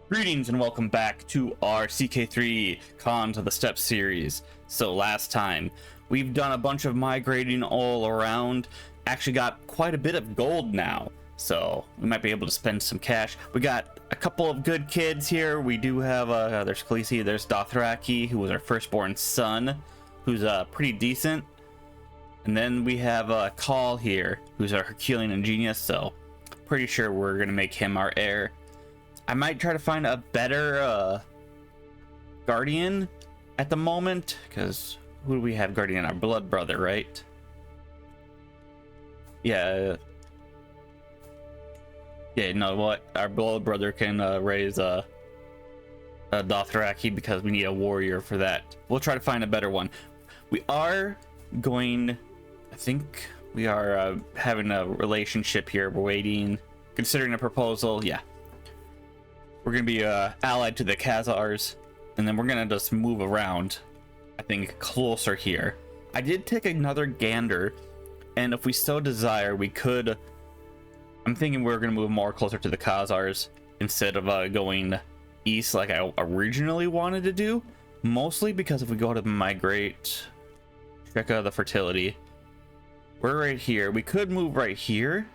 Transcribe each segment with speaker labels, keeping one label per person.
Speaker 1: Greetings and welcome back to our CK3 Cons of the Steppes series. So last time, we've done a bunch of migrating all around, actually got quite a bit of gold now, so we might be able to spend some cash. We got a couple of good kids here. We do have, there's Khaleesi, there's Dothraki, who was our firstborn son, who's pretty decent. And then we have Call here, who's our Herculean genius, so pretty sure we're gonna make him our heir. I might try to find a better guardian at the moment, because who do we have guardian? Our blood brother, right? Yeah. Yeah, you know what? Our blood brother can raise a Dothraki because we need a warrior for that. We'll try to find a better one. We are going, I think we are having a relationship here. We're waiting, considering a proposal. Yeah. We're going to be allied to the Khazars, and then we're going to just move around, I think, closer here. I did take another gander, and if we so desire, we could... I'm thinking we're going to move more closer to the Khazars instead of going east like I originally wanted to do. Mostly because if we go to migrate, check out the fertility. We're right here. We could move right here,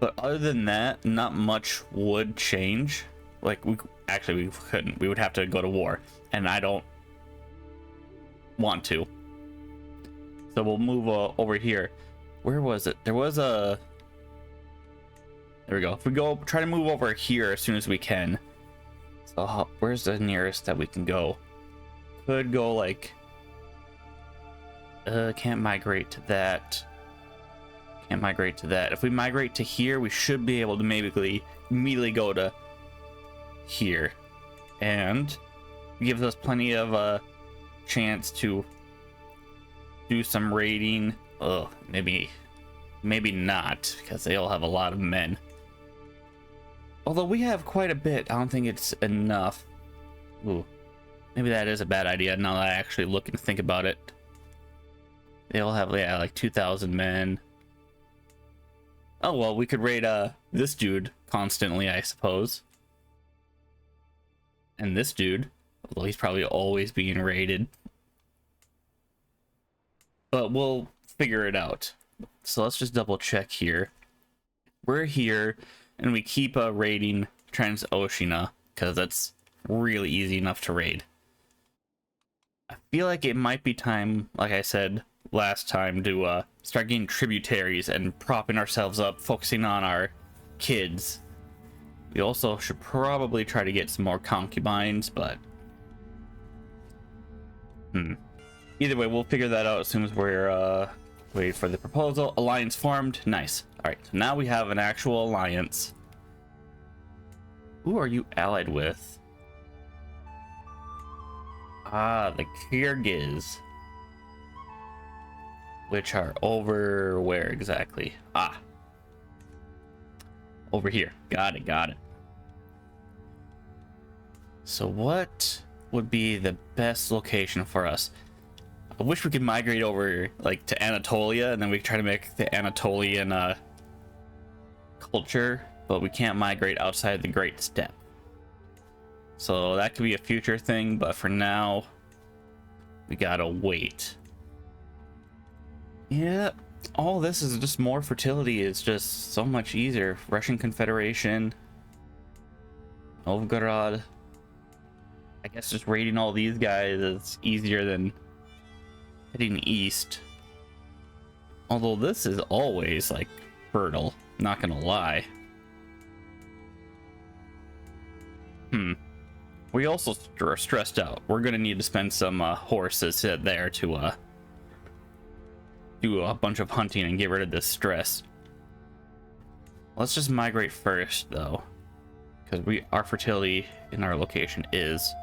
Speaker 1: but other than that, not much would change. Like, we couldn't. We would have to go to war, and I don't want to. So we'll move over here. Where was it? There was a... There we go. If we go, try to move over here as soon as we can. So where's the nearest that we can go? Could go like... can't migrate to that. Can't migrate to that. If we migrate to here, we should be able to maybe immediately go to here, and gives us plenty of chance to do some raiding. Maybe not, because they all have a lot of men, although we have quite a bit. I don't think it's enough. Ooh, maybe that is a bad idea now that I actually look and think about it. They all have, yeah, like 2,000 men. Oh well, we could raid this dude constantly, I suppose. And this dude, although he's probably always being raided. But we'll figure it out. So let's just double check here. We're here, and we keep raiding Transoceania, because that's really easy enough to raid. I feel like it might be time, like I said last time, to start getting tributaries and propping ourselves up, focusing on our kids. We also should probably try to get some more concubines, but... Either way, we'll figure that out as soon as we're waiting for the proposal. Alliance formed. Nice. Alright, so now we have an actual alliance. Who are you allied with? Ah, the Kyrgyz. Which are over where exactly? Ah. Over here. Got it. So what would be the best location for us? I wish we could migrate over like to Anatolia, and then we could try to make the Anatolian culture, but we can't migrate outside the Great Steppe. So that could be a future thing, but for now, we gotta wait. Yeah, all this is just more fertility. Is just so much easier. Russian Confederation, Novgorod. I guess just raiding all these guys is easier than heading east. Although this is always like fertile, not gonna lie. We also are stressed out. We're gonna need to spend some horses there to do a bunch of hunting and get rid of this stress. Let's just migrate first though, because our fertility in our location is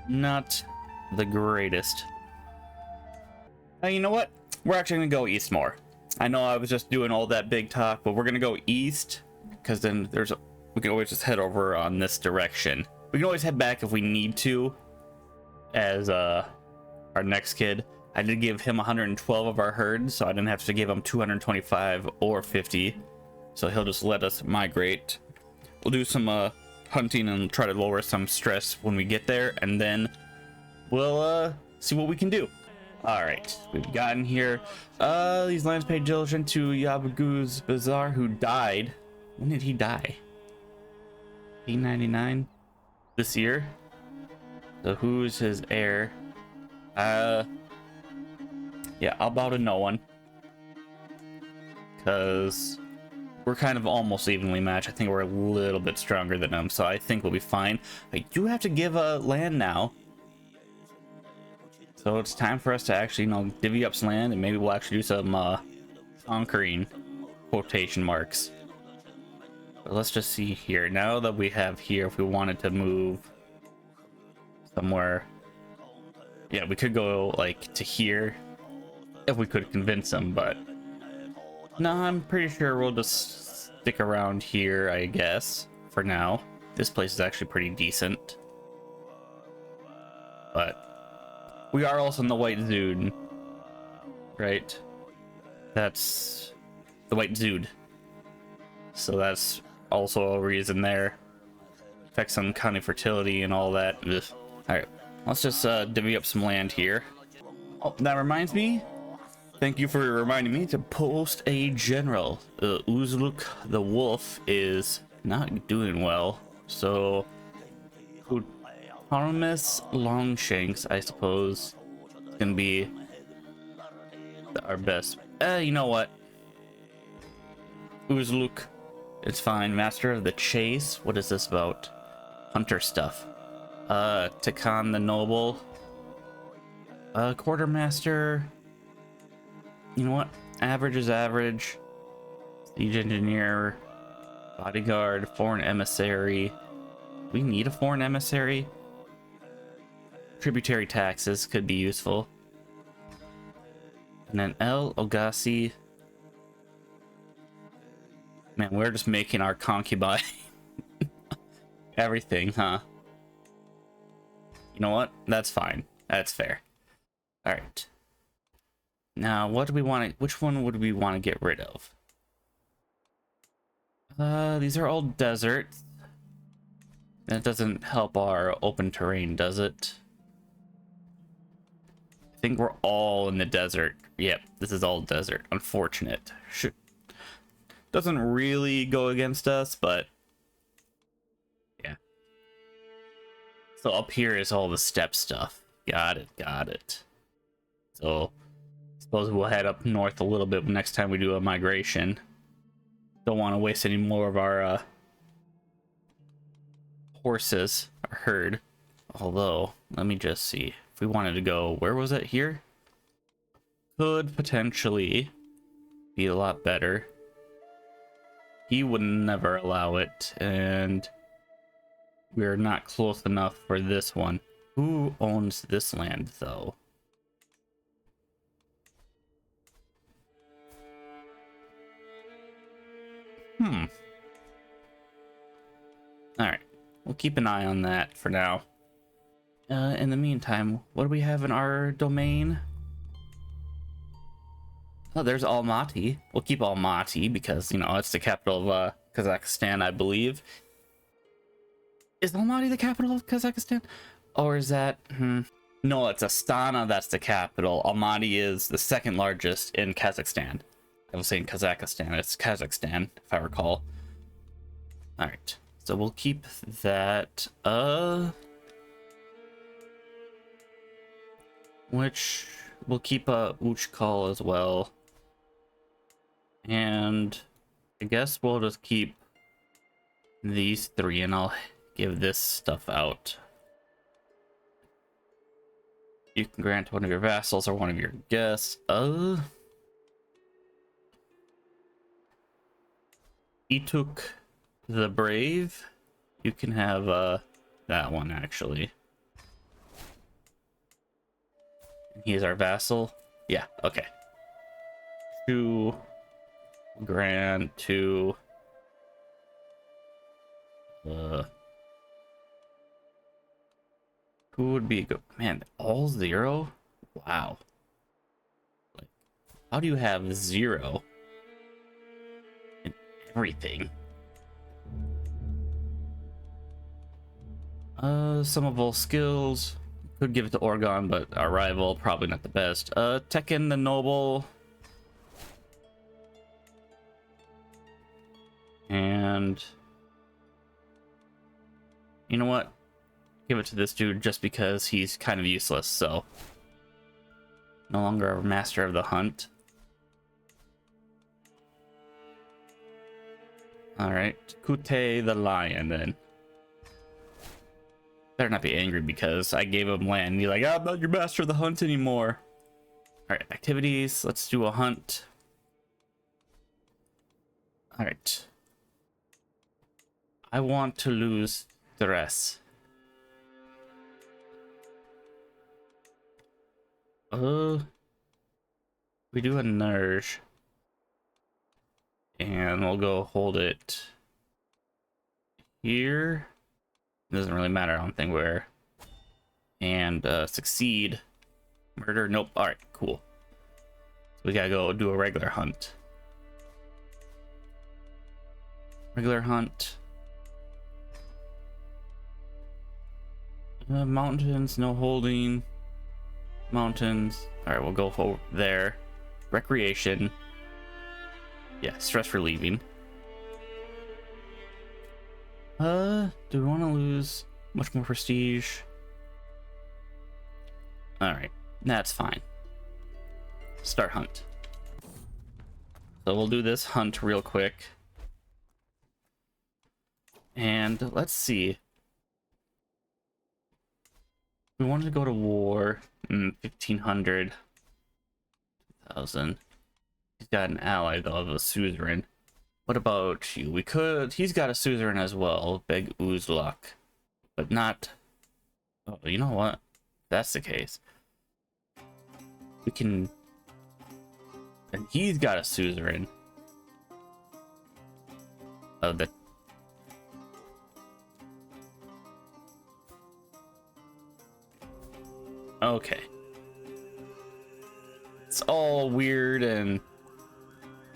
Speaker 1: not the greatest. You know what? We're actually gonna go east more. I know I was just doing all that big talk, but we're gonna go east, because then we can always just head over on this direction. We can always head back if we need to, as our next kid. I did give him 112 of our herd, so I didn't have to give him 225 or 50. So he'll just let us migrate. We'll do some hunting and try to lower some stress when we get there, and then we'll see what we can do. All right, we've gotten here. These lands paid diligent to Yabagu's Bazaar, who died. When did he die? 1899 this year. So who's his heir? Yeah, I'll bow to no one, because we're kind of almost evenly matched. I think we're a little bit stronger than them, so I think we'll be fine. I do have to give a land now, so it's time for us to actually, you know, divvy up some land, and maybe we'll actually do some conquering, quotation marks. But let's just see here. Now that we have here, if we wanted to move somewhere, yeah, we could go like to here if we could convince them, but no, I'm pretty sure we'll just stick around here, I guess, for now. This place is actually pretty decent, but we are also in the White Zood, right? That's the White Zood, so that's also a reason there. Affects on county fertility and all that. Ugh. All right, let's just divvy up some land here. Oh, that reminds me. Thank you for reminding me to post a general. Uzluk the Wolf is not doing well, so autonomous Longshanks, I suppose, is gonna be our best. You know what? Uzluk, it's fine. Master of the Chase. What is this about? Hunter stuff. Takan the Noble. Quartermaster. You know what? Average is average. Siege Engineer. Bodyguard. Foreign Emissary. We need a foreign emissary. Tributary taxes could be useful. And then El Ogasi. Man, we're just making our concubine everything, huh? You know what? That's fine. That's fair. All right. Now, what do we want to? Which one would we want to get rid of? These are all deserts. That doesn't help our open terrain, does it? I think we're all in the desert. Yep, this is all desert. Unfortunate. Doesn't really go against us, but yeah. So up here is all the step stuff. Got it, got it. So suppose we'll head up north a little bit next time we do a migration. Don't want to waste any more of our horses, our herd. Although, let me just see. If we wanted to go, where was it? Here? Could potentially be a lot better. He would never allow it, and we're not close enough for this one. Who owns this land, though? Alright, we'll keep an eye on that for now. In the meantime, what do we have in our domain? Oh, there's Almaty. We'll keep Almaty because, you know, it's the capital of Kazakhstan, I believe. Is Almaty the capital of Kazakhstan? Or is that... No, it's Astana that's the capital. Almaty is the second largest in Kazakhstan. I was saying Kazakhstan. It's Kazakhstan, if I recall. Alright, so we'll keep that. Which we'll keep Uchkal as well. And I guess we'll just keep these three, and I'll give this stuff out. You can grant one of your vassals or one of your guests. He took the Brave. You can have that one actually. He's our vassal. Yeah, okay. 2 grand to who would be a good man? All 0? Wow. Like, how do you have 0 in everything? Summable skills. Could give it to Orgon, but our rival, probably not the best. Tekken the Noble. And you know what? Give it to this dude just because he's kind of useless, so no longer a master of the hunt. Alright, Kute the Lion then. Better not be angry because I gave him land. He's like, I'm not your master of the hunt anymore. Alright, activities. Let's do a hunt. Alright. I want to lose stress. We do a Nerge. And we'll go hold it here. It doesn't really matter, I don't think where. And succeed. Murder, nope. Alright, cool. So we gotta go do a regular hunt. Regular hunt. Mountains, no holding. Mountains. Alright, we'll go over there. Recreation. Yeah, stress relieving. Do we want to lose much more prestige? Alright, that's fine. Start hunt. So we'll do this hunt real quick. And let's see. We wanted to go to war in 1500. 2000. He's got an ally though of a suzerain. What about you? We could. He's got a suzerain as well, Beg Uzlak, but not. Oh, you know what? If that's the case, we can. And he's got a suzerain. Oh, the. Okay. It's all weird and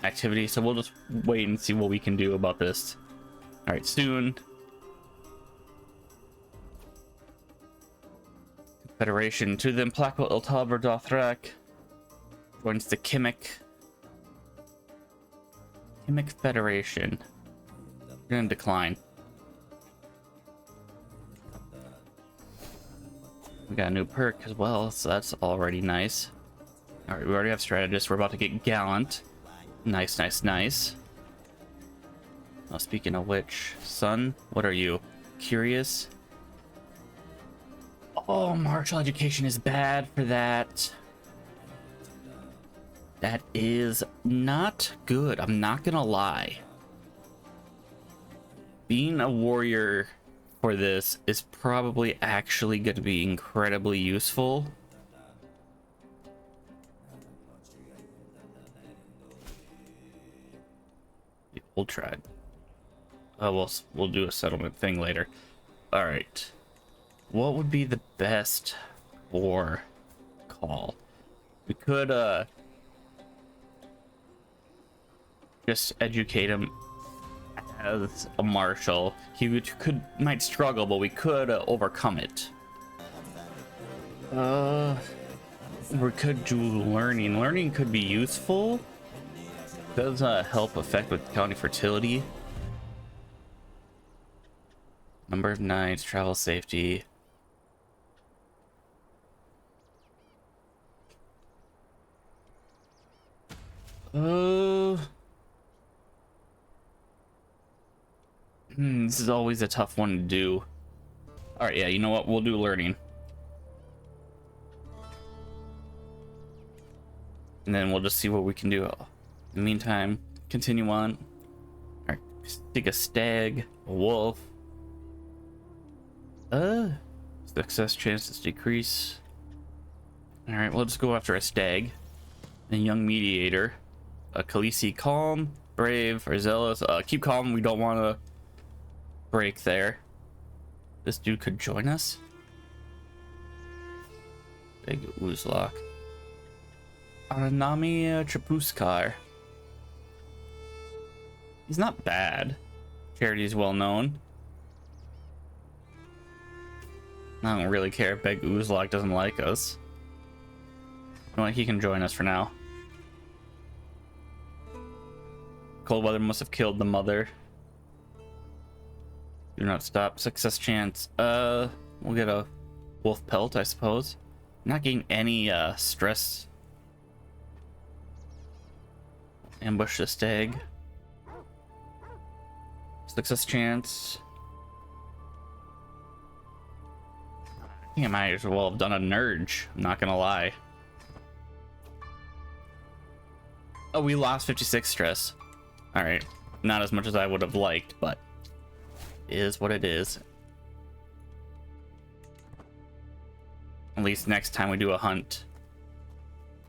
Speaker 1: activity, so we'll just wait and see what we can do about this. All right, soon. Federation to the implacable Iltalber Dothrak joins the Kimmick Federation. We're gonna decline. We got a new perk as well, so that's already nice. All right, we already have strategists. We're about to get gallant. Nice, nice, nice. Oh, speaking of which, son, what are you? Curious? Oh, martial education is bad for that. That is not good. I'm not gonna lie. Being a warrior for this is probably actually going to be incredibly useful. The old tribe. Oh, we'll do a settlement thing later. All right. What would be the best war call? We could just educate him as a marshal. He might struggle, but we could overcome it. We could do learning. Learning could be useful. Does help affect with county fertility. Number of nights, travel safety. This is always a tough one to do. All right, yeah, you know what? We'll do learning. And then we'll just see what we can do. In the meantime, continue on. All right, take a stag, a wolf. Success chances decrease. All right, we'll just go after a stag. A young mediator. A Khaleesi, calm, brave, or zealous. Keep calm. We don't want to break there. This dude could join us. Big Uzlak. Aranami Trapuskar. He's not bad. Charity is well known. I don't really care if Beg Uzlok doesn't like us. Well, he can join us for now. Cold weather must have killed the mother. Do not stop. Success chance. We'll get a wolf pelt, I suppose. I'm not getting any stress. Ambush the stag. Success chance. I think I might as well have done a nurge. I'm not gonna lie. Oh, we lost 56 stress. All right, not as much as I would have liked, but it is what it is. At least next time we do a hunt.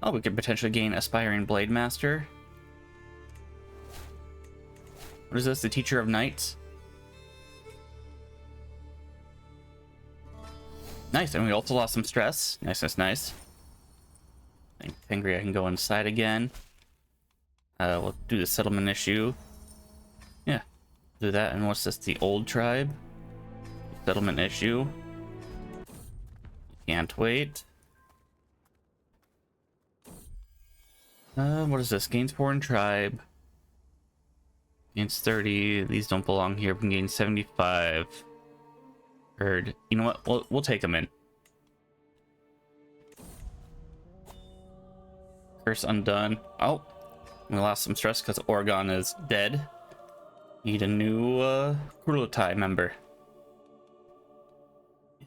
Speaker 1: Oh, we could potentially gain Aspiring Blade Master. What is this? The Teacher of Knights? Nice, and we also lost some stress. Nice, nice, nice. I think Tengri, I can go inside again. We'll do the settlement issue. Yeah, do that. And what's this? The old tribe? Settlement issue. Can't wait. What is this? Gains foreign tribe. Gains 30. These don't belong here. We can gain 75. Herd. You know what? We'll take them in. Curse undone. Oh, we lost some stress because Oregon is dead. Need a new Kurulotai member.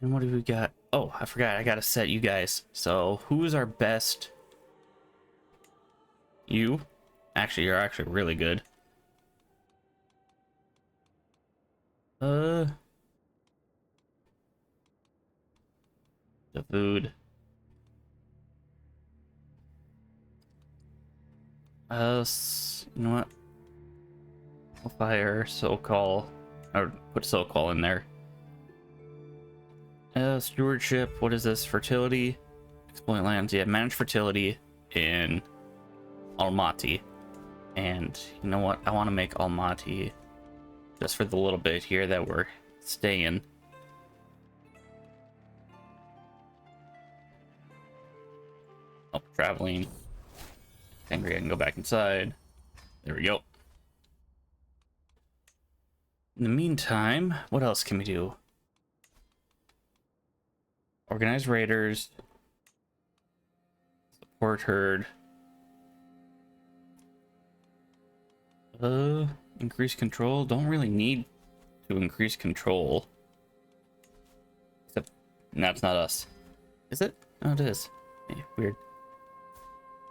Speaker 1: And what do we got? Oh, I forgot. I gotta set you guys. So who is our best? You? Actually, you're actually really good. The food. You know what? We'll fire Soul, or put Soul in there. Stewardship. What is this? Fertility. Exploit lands. Yeah, manage fertility in Almaty. And you know what? I want to make Almaty just for the little bit here that we're staying. Oh, traveling. Angry, I can go back inside. There we go. In the meantime, what else can we do? Organize raiders. Support herd. Increase control. Don't really need to increase control. Except, that's not us. Is it? Oh, it is. Yeah, weird.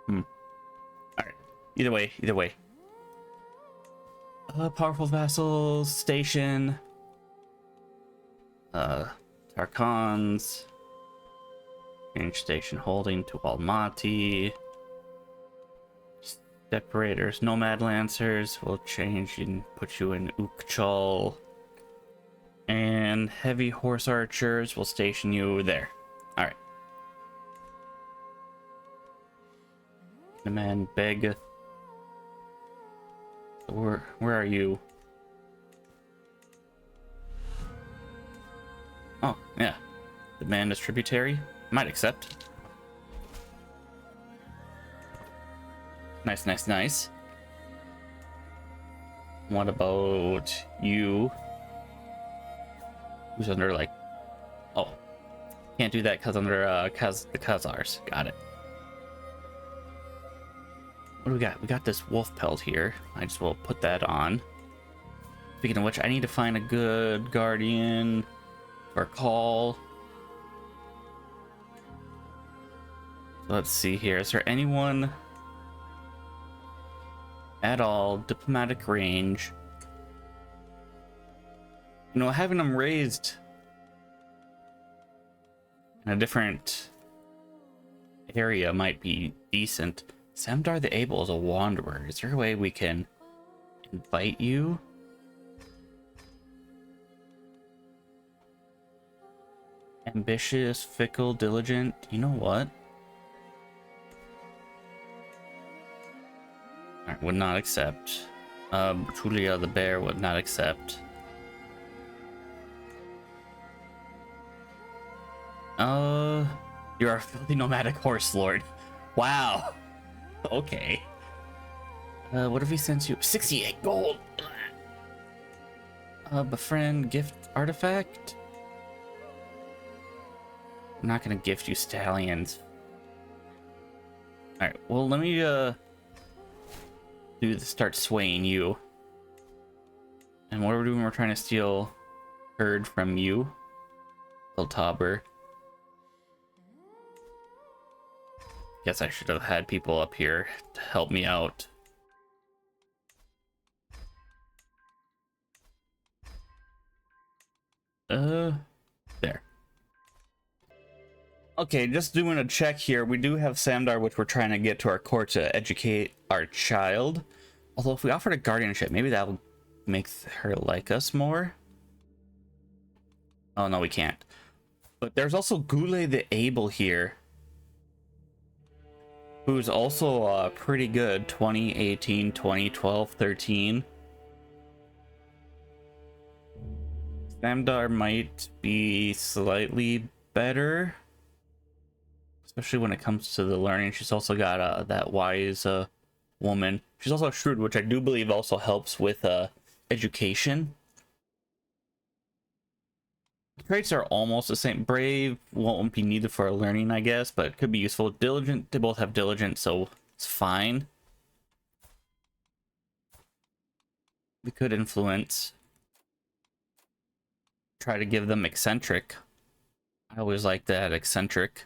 Speaker 1: Alright. Either way. Powerful vassals, station. Tarkans. Change station holding to Almaty. Separators, nomad lancers. We'll change and put you in Ukchal. And heavy horse archers. We'll station you there. Alright. The man beg. Where are you? Oh, yeah. Demand is tributary. Might accept. Nice. What about you? Who's under, like... Oh. Can't do that because under the Khazars. Got it. What do we got? We got this wolf pelt here. I just will put that on. Speaking of which, I need to find a good guardian or call. Let's see here. Is there anyone at all diplomatic range? You know, having them raised in a different area might be decent. Samdar the Able is a wanderer. Is there a way we can invite you? Ambitious, fickle, diligent. You know what? Alright, would not accept. Julia the Bear would not accept. You're a filthy nomadic horse lord. Wow. Okay. What if he sends you 68 gold? Befriend gift artifact? I'm not gonna gift you stallions. Alright, well let me start swaying you. And what are we doing? We're trying to steal Herd from you. Tauber. Guess I should have had people up here to help me out. There. Okay, just doing a check here. We do have Samdar, which we're trying to get to our court to educate our child. Although if we offered a guardianship, maybe that would make her like us more. Oh no, we can't. But there's also Gule the Able here, who's also pretty good. 2018, 2012, 13. Samdar might be slightly better, especially when it comes to the learning. She's also got that wise woman. She's also shrewd, which I do believe also helps with education. Traits are almost the same. Brave won't be needed for learning, I guess, but it could be useful. Diligent, they both have diligent, so it's fine. We could influence. Try to give them eccentric. I always like that, eccentric.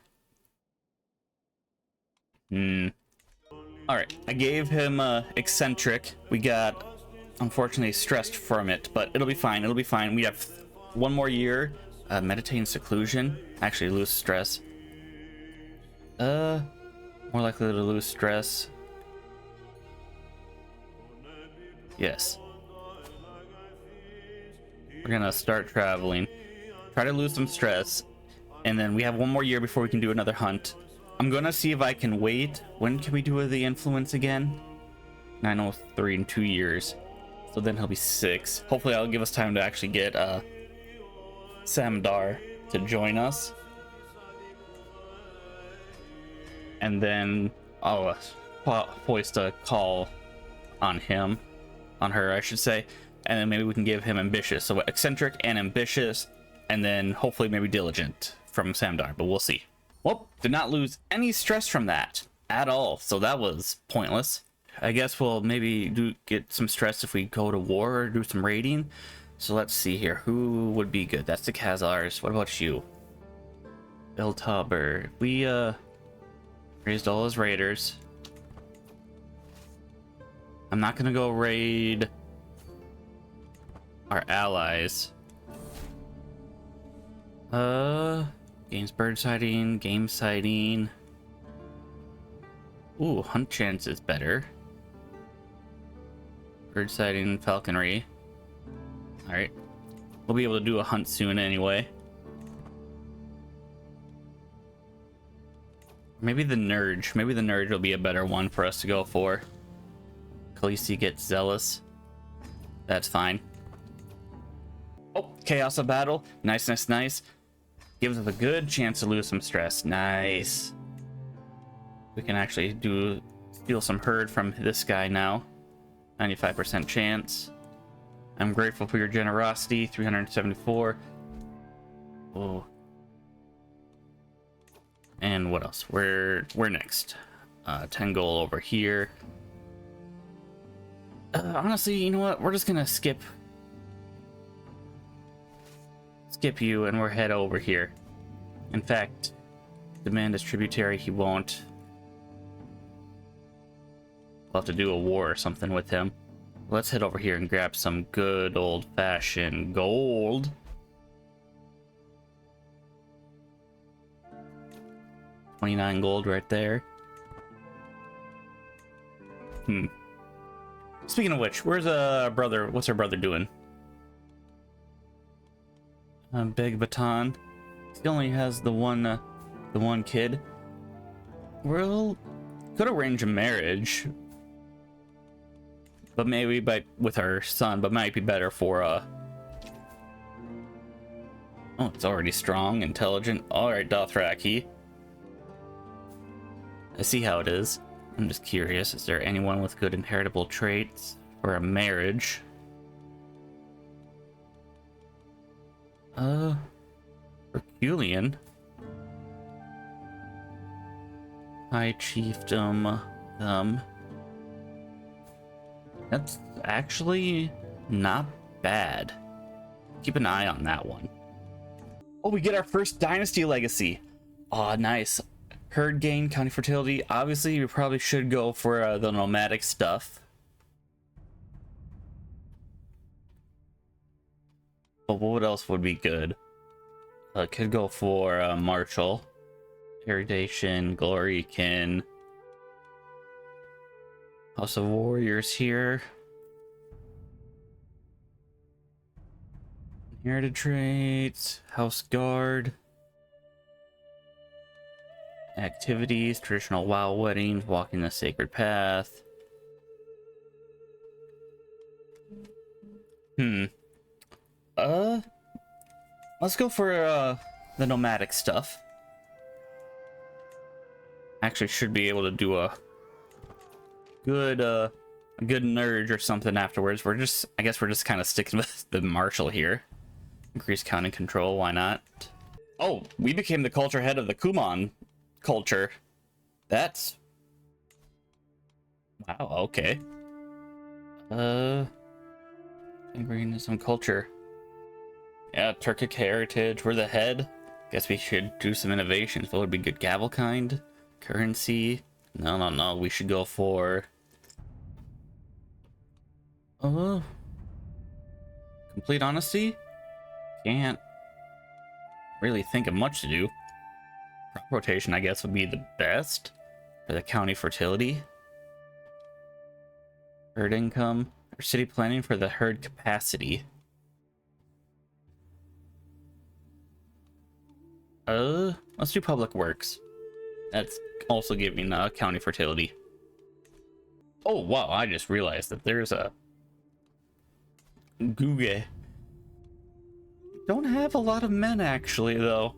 Speaker 1: Alright, I gave him eccentric. We got, unfortunately, stressed from it, but it'll be fine. It'll be fine. We have one more year. Meditating seclusion. Actually, lose stress. More likely to lose stress. Yes. We're gonna start traveling. Try to lose some stress. And then we have one more year before we can do another hunt. I'm gonna see if I can wait. When can we do the influence again? 903 in 2 years. So then he'll be 6. Hopefully that'll give us time to actually get Samdar to join us. And then I'll hoist a call on him. On her, I should say. And then maybe we can give him ambitious. So eccentric and ambitious. And then hopefully maybe diligent from Samdar. But we'll see. Well, did not lose any stress from that at all. So that was pointless. I guess we'll maybe get some stress if we go to war or do some raiding. So let's see here. Who would be good? That's the Khazars. What about you? Tauber. We raised all his raiders. I'm not gonna go raid our allies. Games bird sighting, game sighting. Ooh, hunt chance is better. Bird sighting, falconry. Alright. We'll be able to do a hunt soon anyway. Maybe the Nurge. Maybe the Nurge will be a better one for us to go for. Khaleesi gets zealous. That's fine. Oh, chaos of battle. Nice, nice, nice. Gives us a good chance to lose some stress. Nice. We can actually steal some herd from this guy now. 95% chance. I'm grateful for your generosity. 374. Oh. And what else? We're next. 10 gold over here. Honestly, you know what? We're just gonna skip you and we'll head over here. In fact, demand is tributary. He won't. We'll have to do a war or something with him. Let's head over here and grab some good old-fashioned gold. $29 gold right there. Speaking of which, where's brother? What's our brother doing? Big Baton. He only has the one kid. We'll could arrange a marriage, but maybe with our son. But might be better for Oh, it's already strong, intelligent. All right, Dothraki. I see how it is. I'm just curious, is there anyone with good inheritable traits for a marriage? Herculean. High chiefdom. That's actually not bad. Keep an eye on that one. Oh, we get our first dynasty legacy. Oh, nice. Herd gain, county fertility. Obviously, we probably should go for the nomadic stuff. But what else would be good? Could go for martial. Irrigation, glory, kin. House of Warriors here. Inherited traits, House Guard. Activities, traditional WoW weddings, walking the sacred path. Let's go for the nomadic stuff. Actually should be able to do a good nurge or something afterwards. I guess we're just kind of sticking with the martial here. Increase county control, why not? Oh, we became the culture head of the Kuman culture. That's wow, okay. Bringing some culture. Yeah, Turkic heritage, we're the head. Guess we should do some innovations. What would be good? Gavel kind? Currency? No, we should go for complete honesty? Can't really think of much to do. Crop rotation, I guess, would be the best for the county fertility. Herd income or city planning for the herd capacity. Let's do public works. That's also giving county fertility. Oh wow, I just realized that there's a Guge. Don't have a lot of men actually though.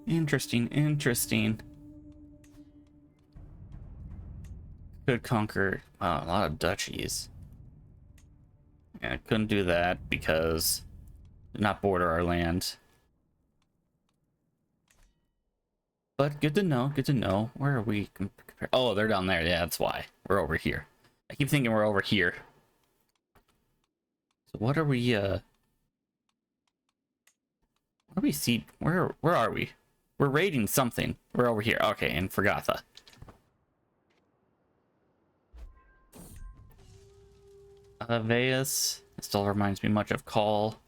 Speaker 1: Interesting. Could conquer a lot of duchies. Yeah, couldn't do that because did not border our land. But good to know. Where are we? Oh, they're down there. Yeah, that's why. We're over here. I keep thinking we're over here. So what are we, what do we see? Where are we? We're raiding something. We're over here. Okay, in Fergatha. Veus. It still reminds me much of Call.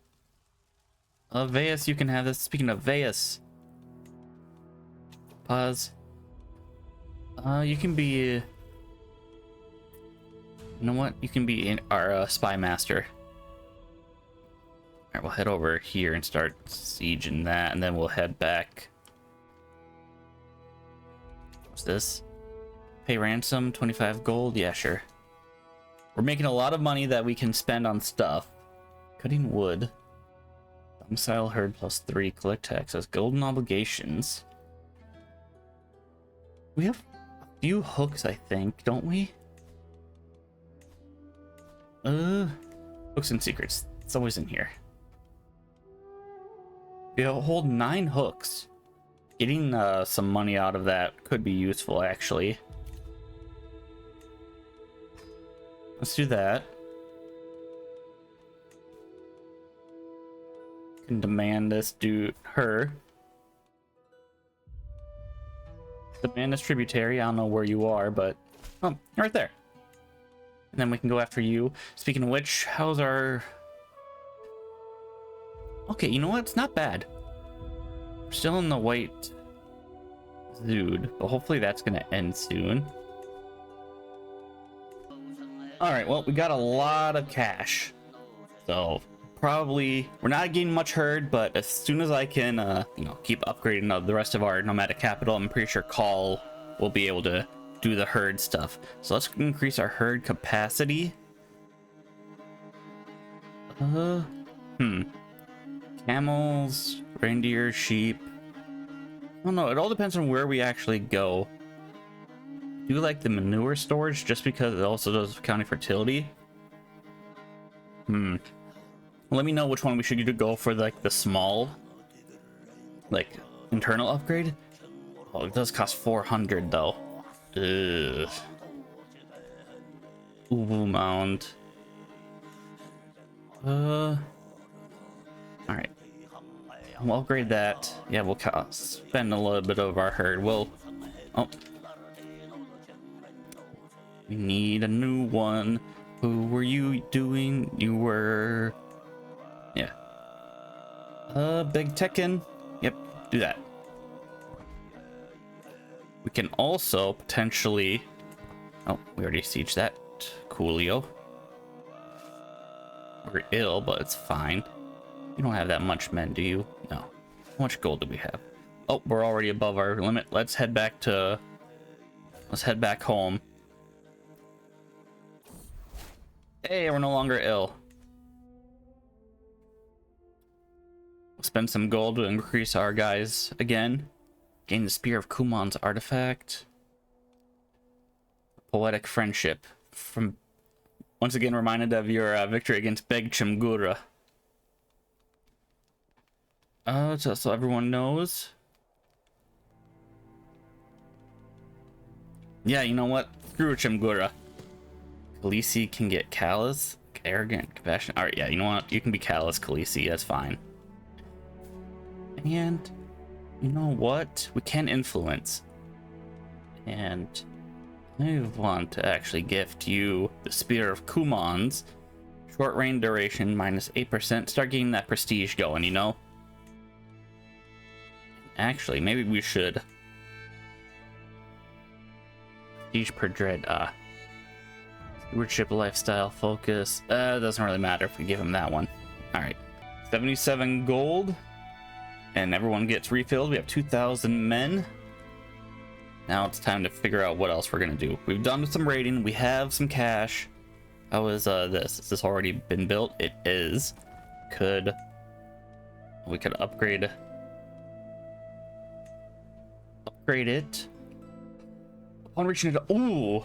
Speaker 1: Veus, you can have this. Speaking of Veus. Pause. You can be... You know what? You can be in our spy master. Alright, we'll head over here and start sieging that, and then we'll head back. What's this? Pay ransom, 25 gold? Yeah, sure. We're making a lot of money that we can spend on stuff. Cutting wood. Domicile herd +3. Collect taxes. Golden obligations. We have a few hooks, I think, don't we? Hooks and secrets. It's always in here. We hold 9 hooks. Getting some money out of that could be useful, actually. Let's do that. Can demand this dude, her. Demand this tributary. I don't know where you are, but oh, you're right there. And then we can go after you. Speaking of which, how's our... Okay, you know what? It's not bad. We're still in the white Zood, but hopefully that's gonna end soon. Alright, well, we got a lot of cash. So, probably... We're not getting much herd, but as soon as I can, you know, keep upgrading the rest of our nomadic capital, I'm pretty sure Call will be able to do the herd stuff. So let's increase our herd capacity. Camels, Reindeer, sheep. I don't know. It all depends on where we actually go. Do you like the manure storage just because it also does county fertility? Let me know which one we should go for, like the small, like internal upgrade. Oh, it does cost 400 though. Ugh. Ooh, mound. All right. We'll upgrade that. Yeah, we'll spend a little bit of our herd. Oh, we need a new one. Who were you doing? You were, yeah. Big Tekken. Yep, do that. We can also potentially, oh, we already sieged that. Coolio. We're ill, but it's fine. You don't have that much men, do you? No. How much gold do we have? Oh, we're already above our limit. Let's head back home. Hey, we're no longer ill. We'll spend some gold to increase our guys again. Gain the Spear of Kumon's artifact. Poetic friendship. From once again reminded of your victory against Beg Chimgura. Just so everyone knows. Yeah, you know what? Screw Chimgura. Khaleesi can get callous, arrogant, compassionate. Alright, yeah, you know what? You can be callous, Khaleesi. That's fine. And you know what? We can influence. And I want to actually gift you the Spear of Kumon's. Short range duration, minus 8%. Start getting that prestige going, you know? Actually, maybe we should. Prestige per dread. Stewardship, lifestyle, focus. Doesn't really matter if we give him that one. Alright. 77 gold. And everyone gets refilled. We have 2,000 men. Now it's time to figure out what else we're gonna do. We've done some raiding. We have some cash. How is this? Is this already been built? It is. We could upgrade it. Upon reaching it. Ooh.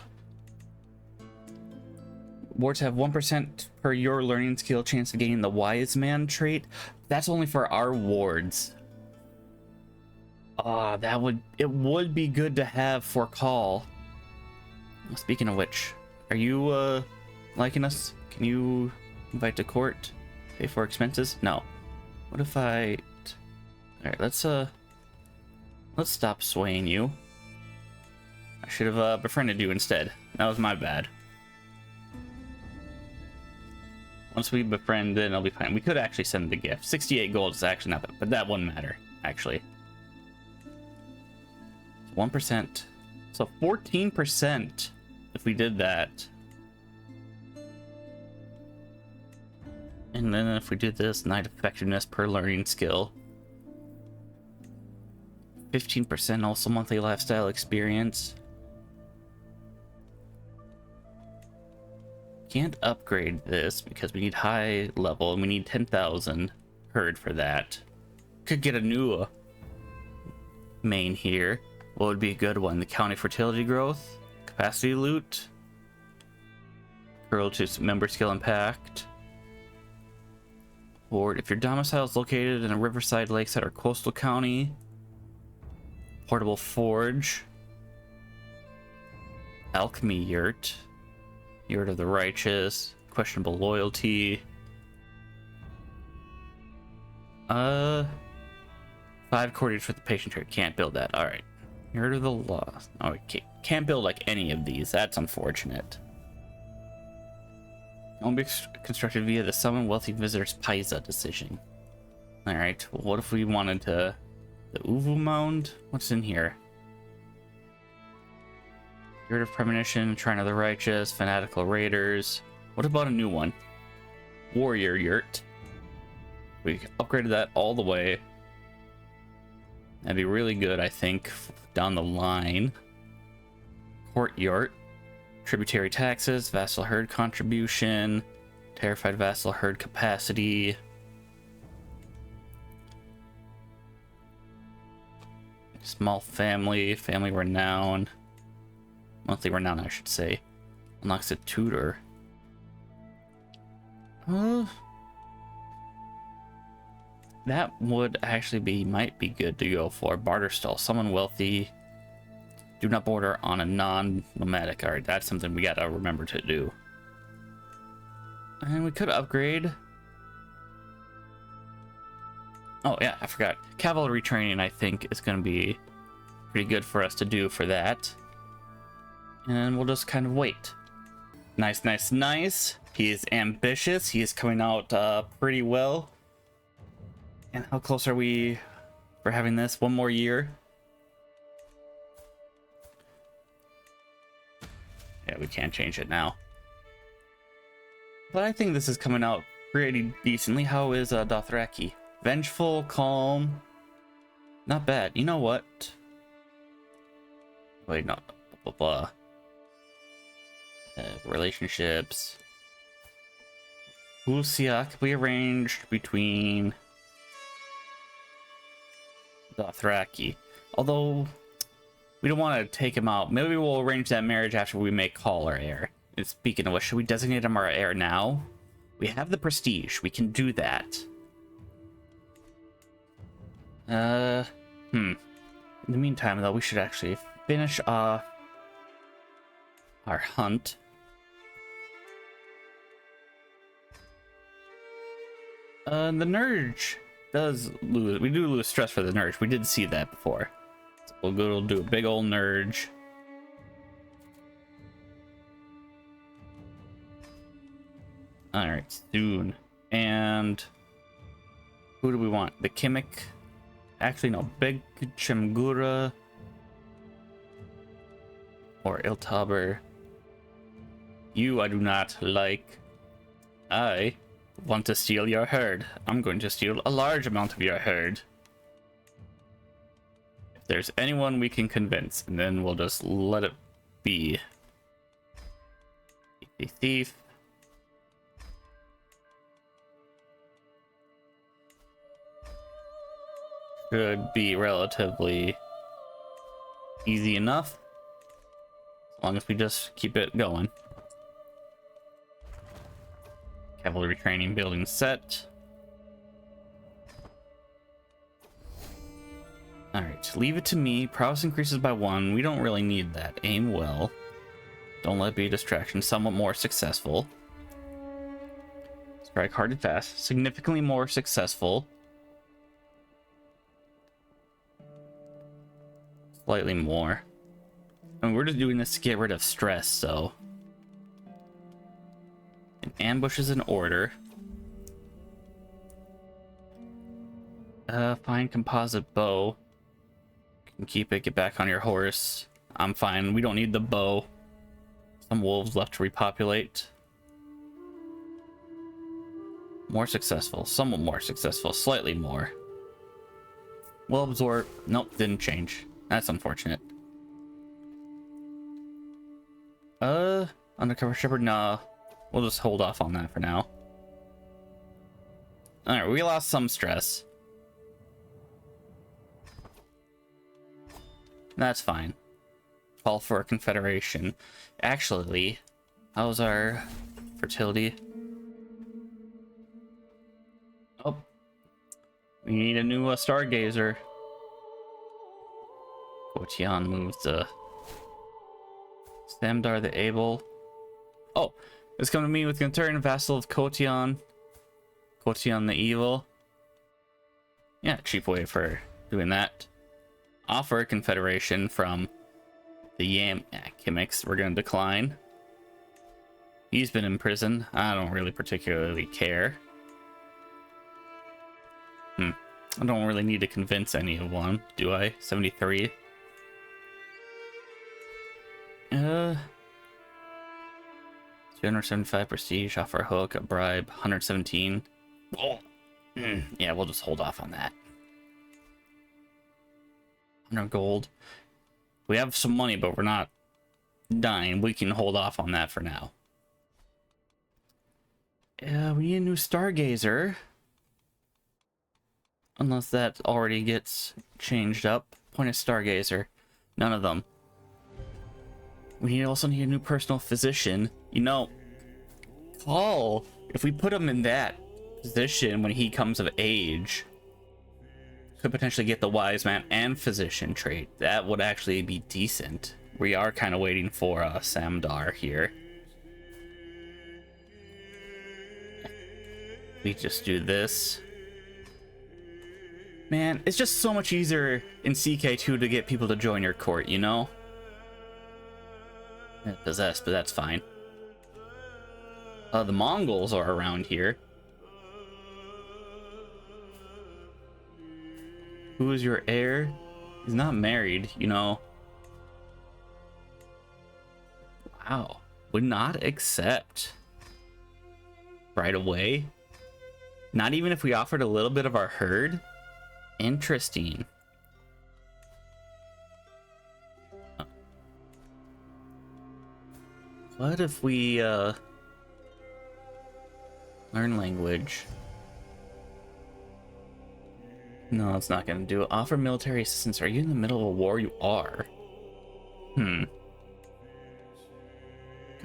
Speaker 1: Wards have 1% per your learning skill chance of gaining the wise man trait. That's only for our wards. It would be good to have for call. Speaking of which, are you liking us? Can you invite to court? Pay for expenses? No. What if I... Alright, let's stop swaying you. I should have befriended you instead. That was my bad. Once we befriend, then it'll be fine. We could actually send the gift. 68 gold is actually not that, but that wouldn't matter, actually. 1%. So 14% if we did that. And then if we did this, knight effectiveness per learning skill. 15% also monthly lifestyle experience. Can't upgrade this because we need high level and we need 10,000 herd for that. Could get a new main here. What would be a good one? The county fertility growth, capacity loot, curl to member skill impact. Horde. If your domicile is located in a riverside, lakeside, or coastal county, portable forge, alchemy yurt. Yurt of the Righteous, questionable loyalty. 5 cordage for the patient trait. Can't build that. Alright. Yurt of the Lost. Oh, we can't build like any of these. That's unfortunate. Won't be constructed via the Summon Wealthy Visitors Paisa decision. Alright, well, what if we wanted to... The Uvu Mound? What's in here? Yurt of Premonition, Shrine of the Righteous, Fanatical Raiders. What about a new one? Warrior Yurt. We upgraded that all the way. That'd be really good, I think, down the line. Court Yurt. Tributary taxes, vassal herd contribution, terrified vassal herd capacity. Small family, family renown. Monthly renown, I should say. Unlocks a tutor. That would actually might be good to go for. Barter stall. Someone wealthy. Do not border on a non-nomadic. Alright, that's something we gotta remember to do. And we could upgrade. Oh yeah, I forgot. Cavalry training, I think, is gonna be pretty good for us to do for that. And we'll just kind of wait. Nice, nice, nice. He is ambitious. He is coming out pretty well. And how close are we for having this? One more year. Yeah, we can't change it now. But I think this is coming out pretty decently. How is Dothraki? Vengeful, calm. Not bad. You know what? Wait, no. Blah, blah, blah. Relationships. Usia can be arranged between Dothraki. Although, we don't want to take him out. Maybe we'll arrange that marriage after we make Hall our heir. And speaking of which, should we designate him our heir now? We have the prestige. We can do that. In the meantime, though, we should actually finish off our hunt. The Nurge does lose. We do lose stress for the Nurge. We did see that before. So we'll do a big old Nurge. Alright, soon. And who do we want? The Kimmick? Actually, no. Big Chimgura or Iltaber. You I do not like. I want to steal your herd. I'm going to steal a large amount of your herd. If there's anyone we can convince, and then we'll just let it be. Thief. Should be relatively easy enough, as long as we just keep it going. Cavalry training building set. Alright, leave it to me. Prowess increases by 1. We don't really need that. Aim well. Don't let it be a distraction. Somewhat more successful. Strike hard and fast. Significantly more successful. Slightly more. And we're just doing this to get rid of stress, so. An ambush is in order. Fine composite bow. You can keep it, get back on your horse. I'm fine. We don't need the bow. Some wolves left to repopulate. More successful. Somewhat more successful. Slightly more. Well absorb. Nope, didn't change. That's unfortunate. Undercover shepherd, nah. We'll just hold off on that for now. Alright, we lost some stress. That's fine. Call for a confederation. Actually, how's our fertility? Oh. We need a new stargazer. Kotian moves to Samdar the Able. Oh, it's come to me with concern, vassal of Kotian. Kotian the Evil. Yeah, cheap way for doing that. Offer a confederation from the Yam Kimmicks. We're gonna decline. He's been in prison. I don't really particularly care. I don't really need to convince anyone, do I? 73. 275 prestige, offer a hook, a bribe, 117. Oh. Yeah, we'll just hold off on that. 100 gold. We have some money, but we're not dying. We can hold off on that for now. Yeah, we need a new stargazer. Unless that already gets changed up. appoint a stargazer. None of them. We also need a new personal physician. You know, Paul, if we put him in that position when he comes of age, could potentially get the wise man and physician trait. That would actually be decent. We are kind of waiting for Samdar here. We just do this. Man, it's just so much easier in CK2 to get people to join your court, you know? Possessed, but that's fine. The Mongols are around here. Who is your heir? He's not married, you know. Wow. Would not accept. Right away. Not even if we offered a little bit of our herd. Interesting. What if we learn language? No, it's not gonna do it. Offer military assistance. Are you in the middle of a war? You are. Could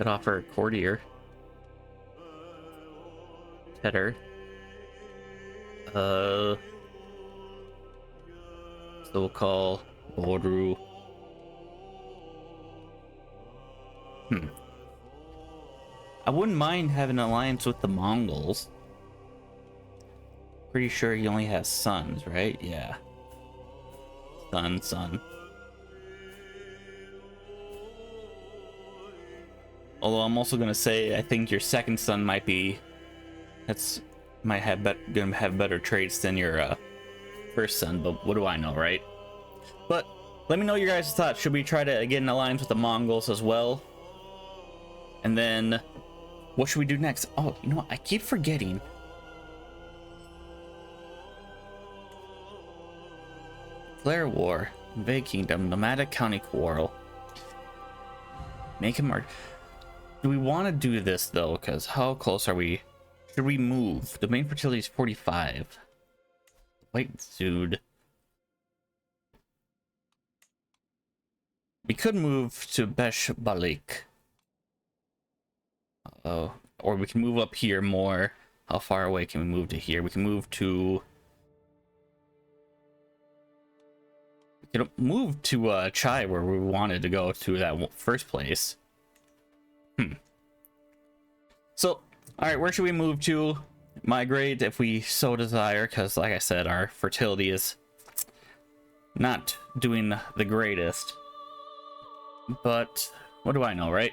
Speaker 1: offer a courtier. Tedder. So we'll call Bodru. I wouldn't mind having an alliance with the Mongols. Pretty sure he only has sons, right? Yeah. Son. Although I'm also gonna say I think your second son might be gonna have better traits than your first son, but what do I know, right? But let me know your guys' thoughts. Should we try to get an alliance with the Mongols as well? And then what should we do next? Oh, you know what? I keep forgetting. Flare War, Invade Kingdom, Nomadic County Quarrel. Make him march. Do we want to do this though? Because how close are we? Should we move? Domain fertility is 45. White Zood. We could move to Besh Balik. Oh, or we can move up here more. How far away can we move to here? We can move to. We can move to Chai, where we wanted to go to that first place. So, all right, where should we move to? Migrate if we so desire, because like I said, our fertility is not doing the greatest. But what do I know, right?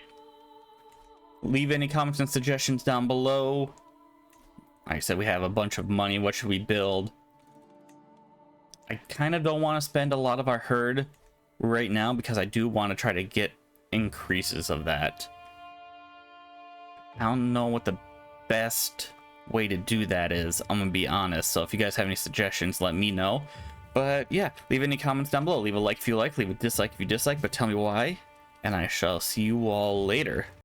Speaker 1: Leave any comments and suggestions down below. Like I said, we have a bunch of money. What should we build? I kind of don't want to spend a lot of our herd right now because I do want to try to get increases of that. I don't know what the best way to do that is, I'm gonna be honest. So if you guys have any suggestions, let me know. But yeah, leave any comments down below. Leave a like if you like, leave a dislike if you dislike, but tell me why. And I shall see you all later.